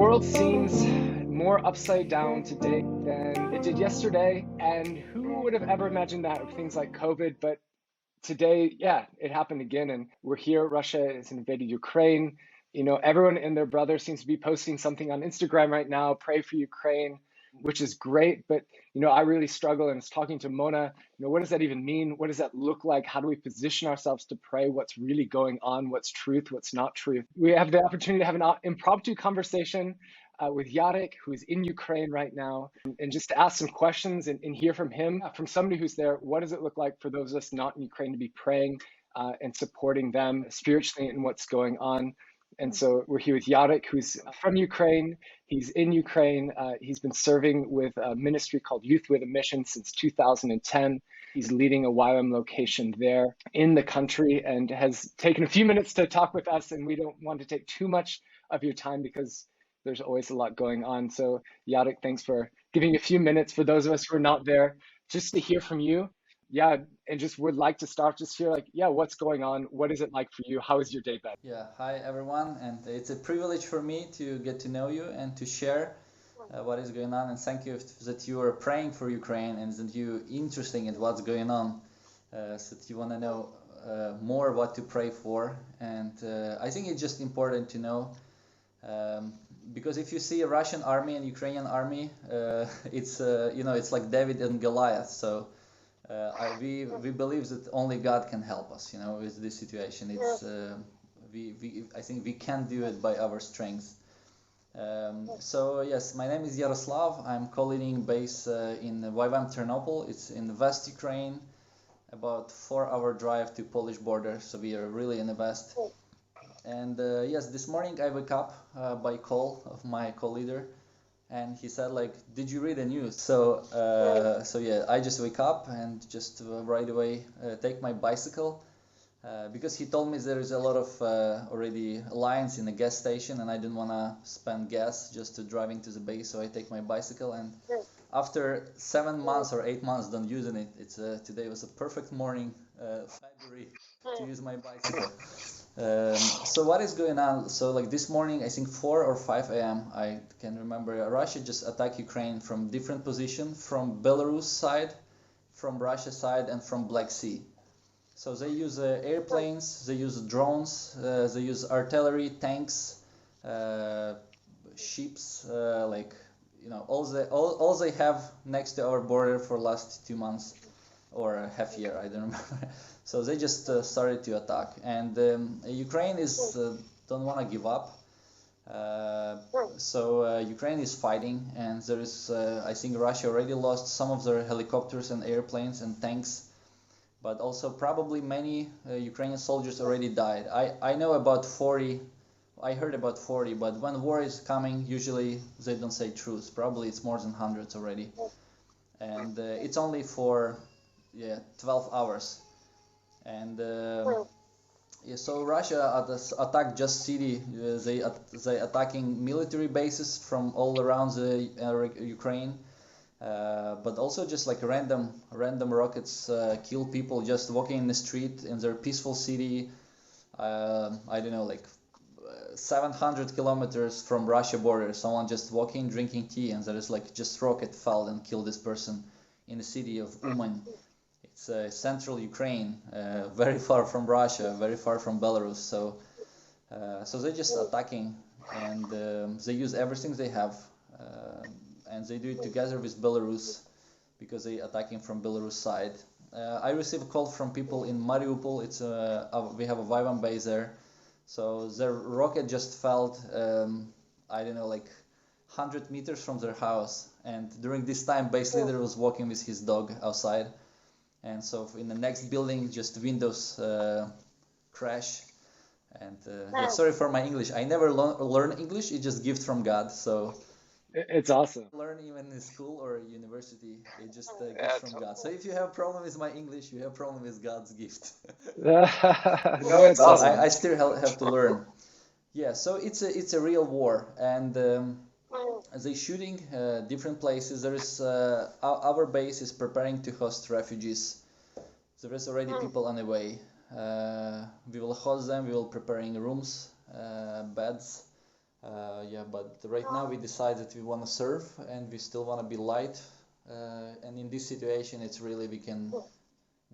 world seems more upside down today than it did yesterday. And who would have ever imagined that with things like COVID? But today, yeah, it happened again. And we're here. Russia has invaded Ukraine. Everyone and their brother seems to be posting something on Instagram right now. Pray for Ukraine, which is great. But, I really struggle. And I was talking to Mona, what does that even mean? What does that look like? How do we position ourselves to pray? What's really going on? What's truth? What's not truth? We have the opportunity to have an impromptu conversation with Yarek, who's in Ukraine right now, and just to ask some questions and hear from him, from somebody who's there. What does it look like for those of us not in Ukraine to be praying and supporting them spiritually in what's going on? And so we're here with Yarek, who's from Ukraine. He's in Ukraine. He's been serving with a ministry called Youth with a Mission since 2010. He's leading a YWAM location there in the country and has taken a few minutes to talk with us. And we don't want to take too much of your time because there's always a lot going on. So Yarek, thanks for giving a few minutes for those of us who are not there, just to hear from you. Yeah, and just would like to start just here, what's going on? What is it like for you? How is your day been? Yeah, hi everyone, and it's a privilege for me to get to know you and to share what is going on. And thank you that you are praying for Ukraine and that you're interested in what's going on, so that you want to know more what to pray for. And I think it's just important to know, because if you see a Russian army and Ukrainian army, it's like David and Goliath. So. We believe that only God can help us, with this situation. It's I think we can't do it by our strength. So yes, my name is Yaroslav. I'm co-leading base in YWAM Ternopil. It's in West Ukraine, about 4-hour drive to Polish border. So we are really in the west. And yes, this morning I woke up by call of my co-leader. And he said, did you read the news? So yeah, I just wake up and just right away take my bicycle, because he told me there is a lot of already lines in the gas station, and I didn't want to spend gas just to driving to the base. So I take my bicycle, and after 7 months or 8 months don't using it, today was a perfect morning, February, to use my bicycle. So what is going on? So this morning, I think 4 or 5 a.m. I can remember, Russia just attacked Ukraine from different positions, from Belarus side, from Russia side, and from Black Sea. So they use airplanes, they use drones, they use artillery, tanks, ships, all they have next to our border for last 2 months or a half year, I don't remember. So they just started to attack, and Ukraine is don't want to give up. So Ukraine is fighting, and there is I think Russia already lost some of their helicopters and airplanes and tanks, but also probably many Ukrainian soldiers already died. I know about 40. I heard about 40, but when war is coming, usually they don't say truth. Probably it's more than hundreds already, and it's only for 12 hours. And so Russia attacked just city. They attacking military bases from all around the Ukraine, but also just random rockets kill people just walking in the street in their peaceful city. I don't know, 700 kilometers from Russia border. Someone just walking, drinking tea, and there is just rocket fell and killed this person in the city of Uman. It's central Ukraine, very far from Russia, very far from Belarus. So they're just attacking, and they use everything they have, and they do it together with Belarus, because they're attacking from Belarus side. I received a call from people in Mariupol. We have a YWAM base there. So their rocket just fell, 100 meters from their house, and during this time, base leader was walking with his dog outside. And so in the next building, just windows crash. And sorry for my English. I never learn English. It's just gift from God. So it's awesome. Learn even in school or university. It's just a gift from God. So if you have a problem with my English, you have a problem with God's gift. No, it's awesome. I still have to learn. Yeah. So it's a real war, and they shooting different places. There is our base is preparing to host refugees. There is already people on the way. We will host them. We will preparing rooms, beds, Yeah, but right now we decided we want to serve and we still want to be light. And in this situation, it's really we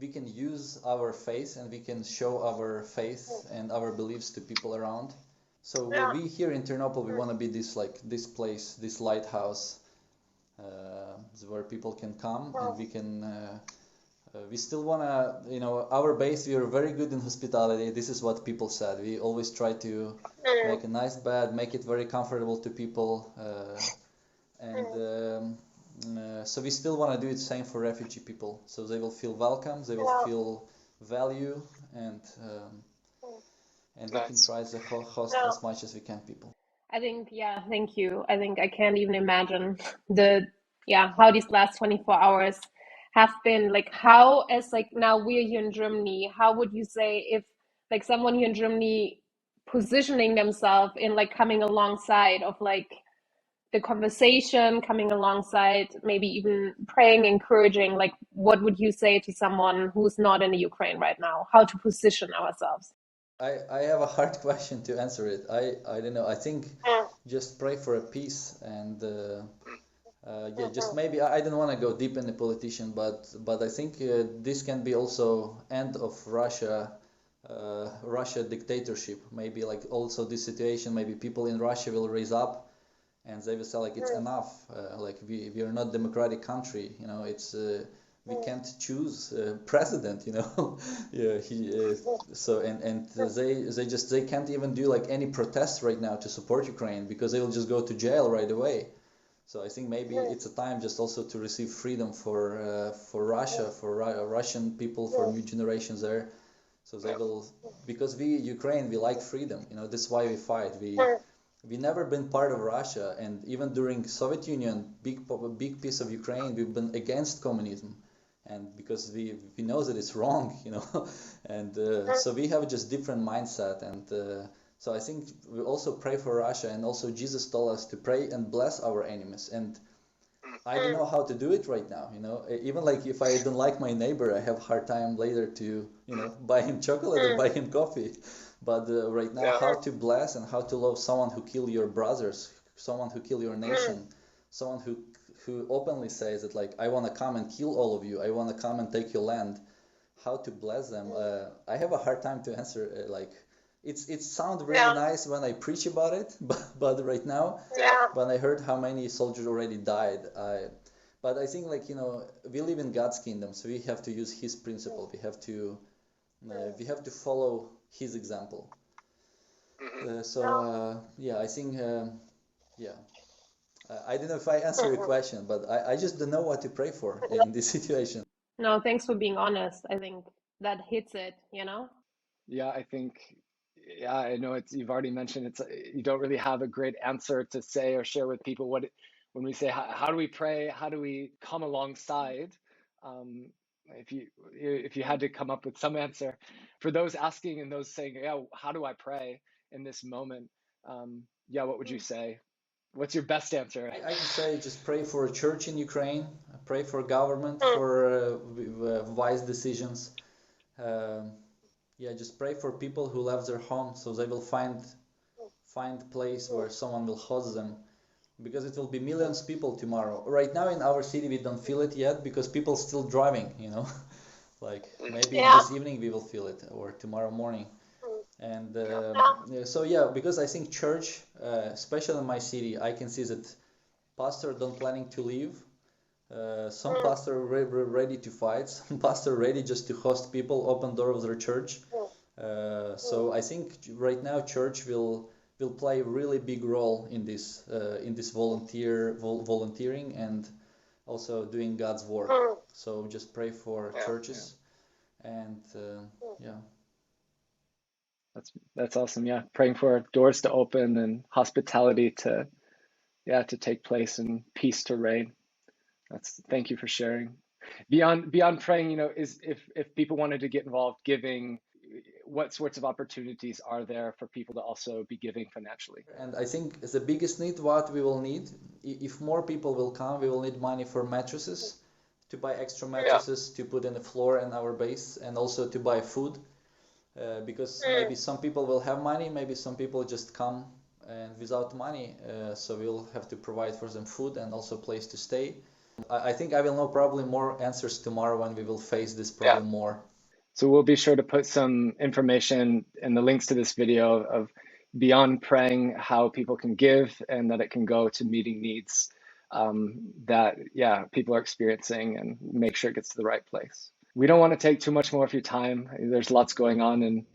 can use our faith and we can show our faith and our beliefs to people around. So we here in Ternopil, we want to be this place, this lighthouse, where people can come and we can. We still want to, our base, we are very good in hospitality. This is what people said. We always try to make a nice bed, make it very comfortable to people. So we still want to do it same for refugee people. So they will feel welcome, they will feel value, and we can Nice. try to host as much as we can people. I think, yeah, thank you. I think I can't even imagine how these last 24 hours have been. Like, how, as like now we're here in Germany, how would you say if like someone here in Germany positioning themselves in like coming alongside of like the conversation, coming alongside, maybe even praying, encouraging, like what would you say to someone who's not in the Ukraine right now? How to position ourselves? I have a hard question to answer it. I don't know. I think just pray for a peace and yeah, just maybe I don't want to go deep in the politician, but I think this can be also end of Russia dictatorship. Maybe like also this situation, maybe people in Russia will raise up and they will say like it's enough. Like we are not democratic country, it's we can't choose president, yeah, so and they can't even do like any protests right now to support Ukraine because they will just go to jail right away. So I think maybe it's a time just also to receive freedom for Russia, for Russian people, for new generations there. So they will, because we Ukraine, we like freedom, that's why we fight. We never been part of Russia, and even during Soviet Union, big piece of Ukraine, we've been against communism, and because we know that it's wrong, and so we have just different mindset, and so I think we also pray for Russia, and also Jesus told us to pray and bless our enemies, and I don't know how to do it right now, even like if I don't like my neighbor, I have hard time later to, buy him chocolate or buy him coffee. But right now, how to bless and how to love someone who kill your brothers, someone who kill your nation, someone who openly says that like I want to come and kill all of you, I want to come and take your land. How to bless them? I have a hard time to answer. Like it sounds really nice when I preach about it, but right now, when I heard how many soldiers already died, but I think like we live in God's kingdom, so we have to use His principle. We have to follow His example. Yeah, I think yeah. I don't know if I answer your question, but I just don't know what to pray for in this situation. No, thanks for being honest. I think that hits it, Yeah, I think, yeah, I know you've already mentioned you don't really have a great answer to say or share with people when we say, how do we pray? How do we come alongside? Um, if you had to come up with some answer for those asking and those saying, yeah, how do I pray in this moment? Yeah, what would you say? What's your best answer? I can say just pray for a church in Ukraine, pray for government for wise decisions. Um, yeah, just pray for people who left their home so they will find place where someone will host them, because it will be millions of people tomorrow. Right now in our city we don't feel it yet because people still driving, like maybe this evening we will feel it or tomorrow morning. And so yeah, because I think church, especially in my city, I can see that pastor don't planning to leave. Some pastor ready to fight, some pastor ready just to host people, open door of their church. So I think right now church will play a really big role in this volunteering and also doing God's work. So just pray for churches and yeah. That's awesome. Yeah, praying for doors to open and hospitality to take place and peace to reign. Thank you for sharing. Beyond praying, is if people wanted to get involved giving, what sorts of opportunities are there for people to also be giving financially? And I think the biggest need what we will need, if more people will come, we will need money for mattresses, to buy extra mattresses to put in the floor in our base, and also to buy food. Because maybe some people will have money, maybe some people just come and without money, so we'll have to provide for them food and also place to stay. I think I will know probably more answers tomorrow when we will face this problem more. So we'll be sure to put some information in the links to this video of beyond praying, how people can give and that it can go to meeting needs that people are experiencing, and make sure it gets to the right place. We don't want to take too much more of your time. There's lots going on and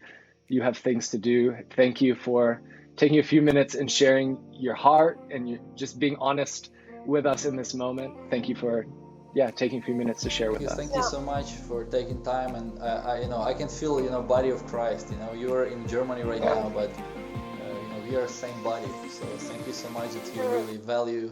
you have things to do. Thank you for taking a few minutes and sharing your heart and just being honest with us in this moment. Thank you for taking a few minutes to share with us. Thank you so much for taking time, and I can feel body of Christ. You're in Germany right now, but we are same body. So thank you so much that you really value